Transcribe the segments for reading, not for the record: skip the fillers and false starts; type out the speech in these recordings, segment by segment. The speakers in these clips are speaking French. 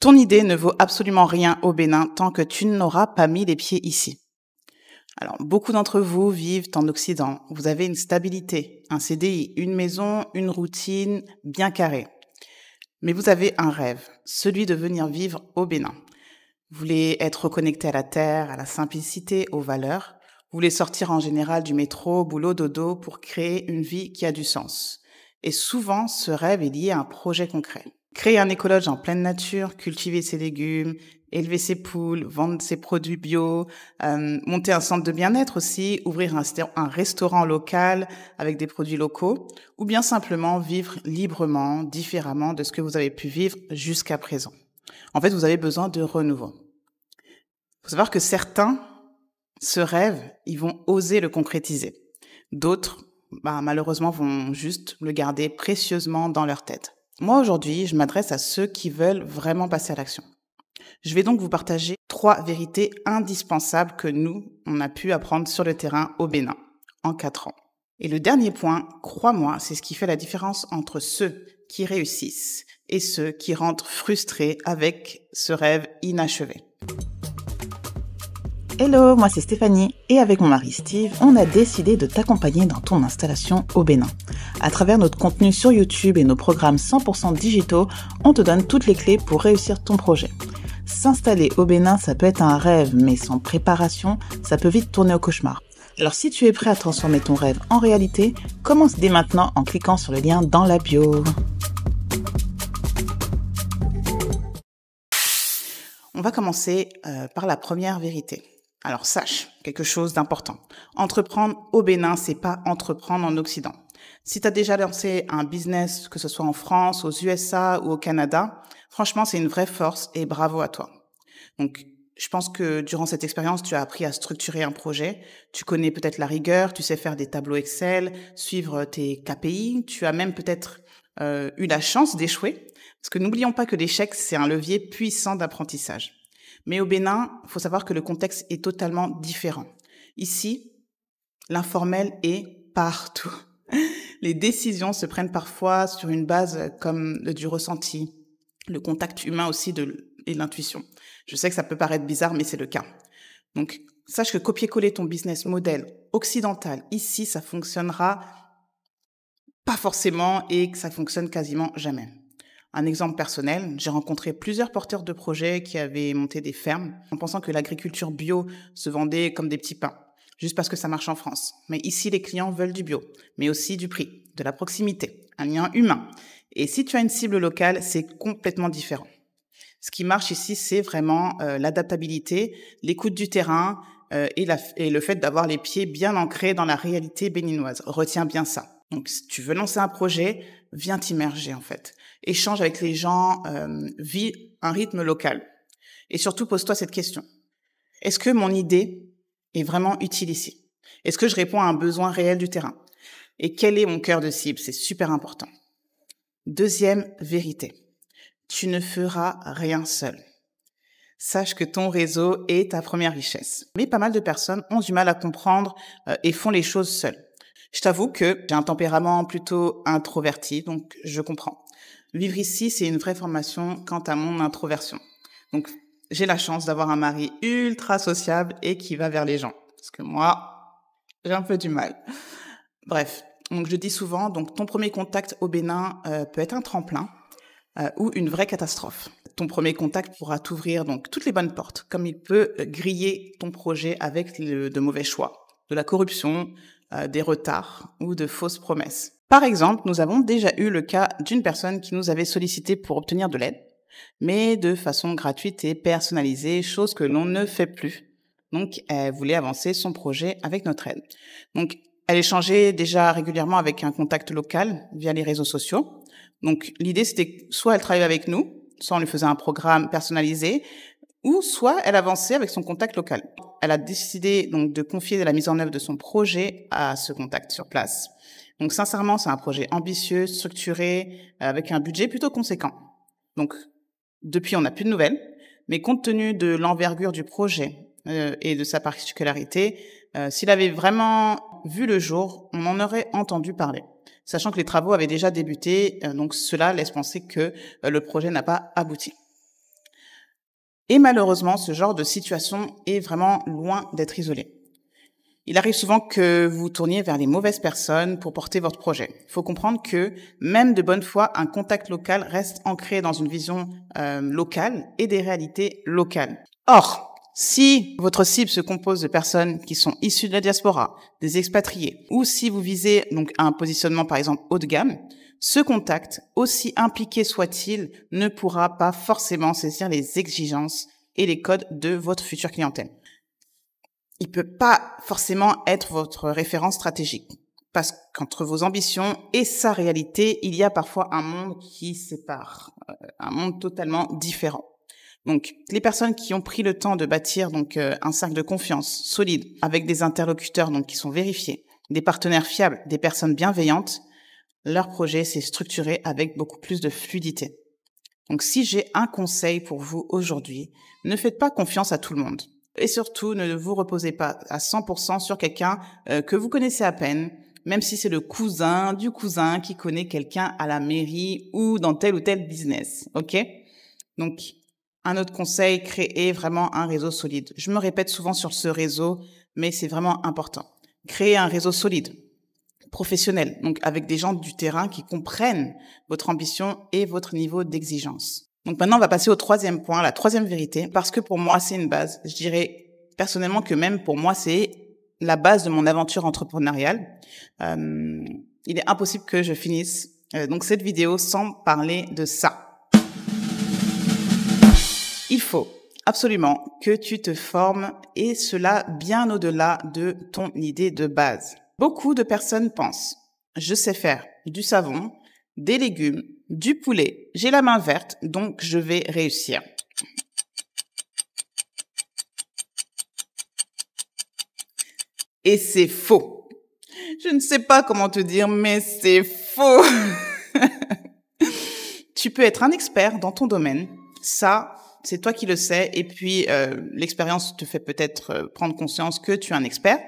Ton idée ne vaut absolument rien au Bénin tant que tu n'auras pas mis les pieds ici. Alors, beaucoup d'entre vous vivent en Occident. Vous avez une stabilité, un CDI, une maison, une routine bien carrée. Mais vous avez un rêve, celui de venir vivre au Bénin. Vous voulez être reconnecté à la terre, à la simplicité, aux valeurs. Vous voulez sortir en général du métro, boulot, dodo pour créer une vie qui a du sens. Et souvent, ce rêve est lié à un projet concret. Créer un écologe en pleine nature, cultiver ses légumes, élever ses poules, vendre ses produits bio, monter un centre de bien-être aussi, ouvrir un restaurant local avec des produits locaux, ou bien simplement vivre librement, différemment de ce que vous avez pu vivre jusqu'à présent. En fait, vous avez besoin de renouveau. Il faut savoir que certains, ce rêve, ils vont oser le concrétiser. D'autres, malheureusement, vont juste le garder précieusement dans leur tête. Moi, aujourd'hui, je m'adresse à ceux qui veulent vraiment passer à l'action. Je vais donc vous partager 3 vérités indispensables que nous, on a pu apprendre sur le terrain au Bénin en 4 ans. Et le dernier point, crois-moi, c'est ce qui fait la différence entre ceux qui réussissent et ceux qui rentrent frustrés avec ce rêve inachevé. Hello, moi c'est Stéphanie et avec mon mari Steve, on a décidé de t'accompagner dans ton installation au Bénin. À travers notre contenu sur YouTube et nos programmes 100% digitaux, on te donne toutes les clés pour réussir ton projet. S'installer au Bénin, ça peut être un rêve, mais sans préparation, ça peut vite tourner au cauchemar. Alors si tu es prêt à transformer ton rêve en réalité, commence dès maintenant en cliquant sur le lien dans la bio. On va commencer par la première vérité. Alors sache quelque chose d'important. Entreprendre au Bénin, c'est pas entreprendre en Occident. Si tu as déjà lancé un business, que ce soit en France, aux USA ou au Canada, franchement, c'est une vraie force et bravo à toi. Donc, je pense que durant cette expérience, tu as appris à structurer un projet. Tu connais peut-être la rigueur, tu sais faire des tableaux Excel, suivre tes KPI. Tu as même peut-être eu la chance d'échouer. Parce que n'oublions pas que l'échec, c'est un levier puissant d'apprentissage. Mais au Bénin, il faut savoir que le contexte est totalement différent. Ici, l'informel est partout. Les décisions se prennent parfois sur une base comme du ressenti, le contact humain aussi et l'intuition. Je sais que ça peut paraître bizarre, mais c'est le cas. Donc, sache que copier-coller ton business model occidental, ici, ça fonctionnera pas forcément et que ça fonctionne quasiment jamais. Un exemple personnel, j'ai rencontré plusieurs porteurs de projets qui avaient monté des fermes en pensant que l'agriculture bio se vendait comme des petits pains, juste parce que ça marche en France. Mais ici, les clients veulent du bio, mais aussi du prix, de la proximité, un lien humain. Et si tu as une cible locale, c'est complètement différent. Ce qui marche ici, c'est vraiment l'adaptabilité, l'écoute du terrain et le fait d'avoir les pieds bien ancrés dans la réalité béninoise. Retiens bien ça. Donc, si tu veux lancer un projet, viens t'immerger en fait. Échange avec les gens, vis un rythme local. Et surtout, pose-toi cette question. Est-ce que mon idée est vraiment utile ici? Est-ce que je réponds à un besoin réel du terrain? Et quel est mon cœur de cible? C'est super important. Deuxième vérité. Tu ne feras rien seul. Sache que ton réseau est ta première richesse. Mais pas mal de personnes ont du mal à comprendre et font les choses seules. Je t'avoue que j'ai un tempérament plutôt introverti, donc je comprends. Vivre ici, c'est une vraie formation quant à mon introversion. Donc, j'ai la chance d'avoir un mari ultra sociable et qui va vers les gens. Parce que moi, j'ai un peu du mal. Bref, donc je dis souvent, donc ton premier contact au Bénin peut être un tremplin ou une vraie catastrophe. Ton premier contact pourra t'ouvrir donc toutes les bonnes portes, comme il peut griller ton projet avec de mauvais choix, de la corruption, des retards ou de fausses promesses. Par exemple, nous avons déjà eu le cas d'une personne qui nous avait sollicité pour obtenir de l'aide, mais de façon gratuite et personnalisée, chose que l'on ne fait plus. Donc, elle voulait avancer son projet avec notre aide. Donc, elle échangeait déjà régulièrement avec un contact local via les réseaux sociaux. Donc, l'idée, c'était que soit elle travaillait avec nous, soit on lui faisait un programme personnalisé, ou soit elle avançait avec son contact local. Elle a décidé donc de confier la mise en œuvre de son projet à ce contact sur place. Donc sincèrement, c'est un projet ambitieux, structuré, avec un budget plutôt conséquent. Donc depuis, on n'a plus de nouvelles, mais compte tenu de l'envergure du projet et de sa particularité, s'il avait vraiment vu le jour, on en aurait entendu parler. Sachant que les travaux avaient déjà débuté, donc cela laisse penser que le projet n'a pas abouti. Et malheureusement, ce genre de situation est vraiment loin d'être isolé. Il arrive souvent que vous tourniez vers les mauvaises personnes pour porter votre projet. Il faut comprendre que même de bonne foi, un contact local reste ancré dans une vision locale et des réalités locales. Or, si votre cible se compose de personnes qui sont issues de la diaspora, des expatriés, ou si vous visez donc un positionnement par exemple haut de gamme, ce contact, aussi impliqué soit-il, ne pourra pas forcément saisir les exigences et les codes de votre future clientèle. Il peut pas forcément être votre référence stratégique. Parce qu'entre vos ambitions et sa réalité, il y a parfois un monde qui sépare, un monde totalement différent. Donc, les personnes qui ont pris le temps de bâtir donc un cercle de confiance solide avec des interlocuteurs donc qui sont vérifiés, des partenaires fiables, des personnes bienveillantes, leur projet s'est structuré avec beaucoup plus de fluidité. Donc, si j'ai un conseil pour vous aujourd'hui, ne faites pas confiance à tout le monde. Et surtout, ne vous reposez pas à 100% sur quelqu'un que vous connaissez à peine, même si c'est le cousin du cousin qui connaît quelqu'un à la mairie ou dans tel ou tel business. OK? Donc, un autre conseil, créez vraiment un réseau solide. Je me répète souvent sur ce réseau, mais c'est vraiment important. Créez un réseau solide, professionnel, donc avec des gens du terrain qui comprennent votre ambition et votre niveau d'exigence. Donc maintenant, on va passer au troisième point, la troisième vérité, parce que pour moi, c'est une base. Je dirais personnellement que même pour moi, c'est la base de mon aventure entrepreneuriale. Il est impossible que je finisse donc cette vidéo sans parler de ça. Il faut absolument que tu te formes et cela bien au-delà de ton idée de base. Beaucoup de personnes pensent, je sais faire du savon, des légumes, du poulet, j'ai la main verte, donc je vais réussir. Et c'est faux. Je ne sais pas comment te dire, mais c'est faux. Tu peux être un expert dans ton domaine, ça, c'est toi qui le sais, et puis l'expérience te fait peut-être prendre conscience que tu es un expert.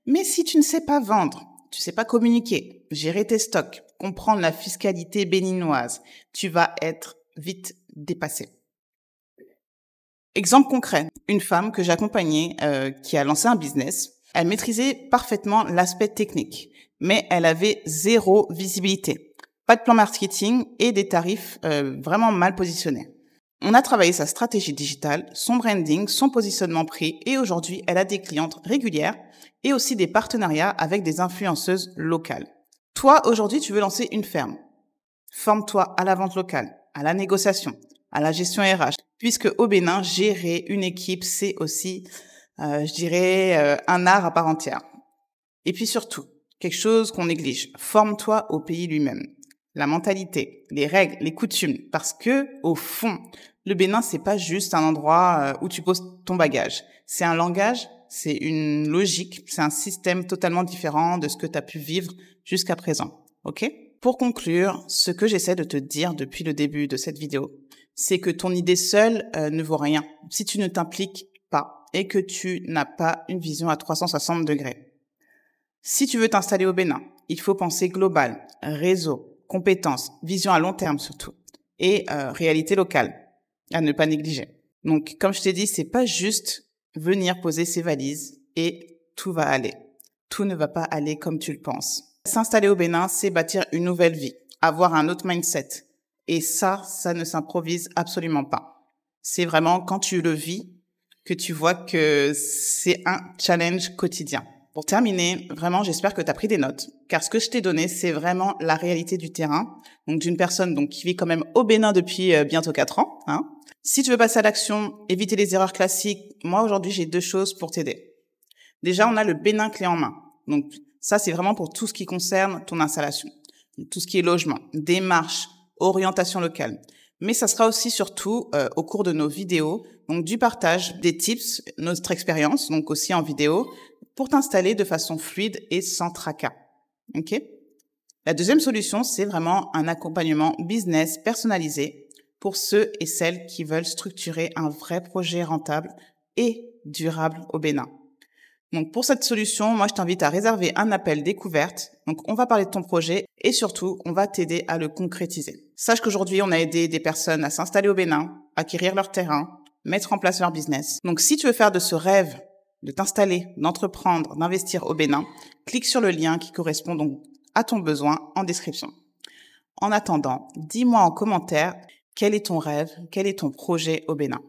Mais si tu ne sais pas vendre, tu ne sais pas communiquer, gérer tes stocks, comprendre la fiscalité béninoise, tu vas être vite dépassé. Exemple concret, une femme que j'accompagnais qui a lancé un business, elle maîtrisait parfaitement l'aspect technique, mais elle avait zéro visibilité, pas de plan marketing et des tarifs vraiment mal positionnés. On a travaillé sa stratégie digitale, son branding, son positionnement prix et aujourd'hui, elle a des clientes régulières et aussi des partenariats avec des influenceuses locales. Toi, aujourd'hui, tu veux lancer une ferme. Forme-toi à la vente locale, à la négociation, à la gestion RH, puisque au Bénin, gérer une équipe, c'est aussi, un art à part entière. Et puis surtout, quelque chose qu'on néglige, forme-toi au pays lui-même. La mentalité, les règles, les coutumes, parce que, au fond, le Bénin, c'est pas juste un endroit où tu poses ton bagage. C'est un langage, c'est une logique, c'est un système totalement différent de ce que tu as pu vivre jusqu'à présent. OK? Pour conclure, ce que j'essaie de te dire depuis le début de cette vidéo, c'est que ton idée seule ne vaut rien si tu ne t'impliques pas et que tu n'as pas une vision à 360 degrés. Si tu veux t'installer au Bénin, il faut penser global, réseau, compétences, vision à long terme surtout, et réalité locale, à ne pas négliger. Donc, comme je t'ai dit, c'est pas juste venir poser ses valises et tout va aller. Tout ne va pas aller comme tu le penses. S'installer au Bénin, c'est bâtir une nouvelle vie, avoir un autre mindset. Et ça ne s'improvise absolument pas. C'est vraiment quand tu le vis que tu vois que c'est un challenge quotidien. Pour terminer, vraiment, j'espère que tu as pris des notes, car ce que je t'ai donné, c'est vraiment la réalité du terrain, donc d'une personne donc qui vit quand même au Bénin depuis bientôt 4 ans. Hein. Si tu veux passer à l'action, éviter les erreurs classiques, moi aujourd'hui, j'ai 2 choses pour t'aider. Déjà, on a le Bénin clé en main. Donc ça, c'est vraiment pour tout ce qui concerne ton installation, tout ce qui est logement, démarche, orientation locale. Mais ça sera aussi surtout au cours de nos vidéos, donc du partage des tips, notre expérience, donc aussi en vidéo, pour t'installer de façon fluide et sans tracas. OK? La deuxième solution, c'est vraiment un accompagnement business personnalisé pour ceux et celles qui veulent structurer un vrai projet rentable et durable au Bénin. Donc, pour cette solution, moi, je t'invite à réserver un appel découverte. Donc, on va parler de ton projet et surtout, on va t'aider à le concrétiser. Sache qu'aujourd'hui, on a aidé des personnes à s'installer au Bénin, acquérir leur terrain, mettre en place leur business. Donc, si tu veux faire de ce rêve, de t'installer, d'entreprendre, d'investir au Bénin, clique sur le lien qui correspond donc à ton besoin en description. En attendant, dis-moi en commentaire quel est ton rêve, quel est ton projet au Bénin.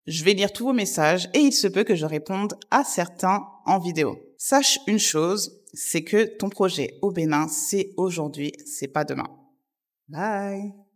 Je vais lire tous vos messages et il se peut que je réponde à certains en vidéo. Sache une chose, c'est que ton projet au Bénin, c'est aujourd'hui, c'est pas demain. Bye!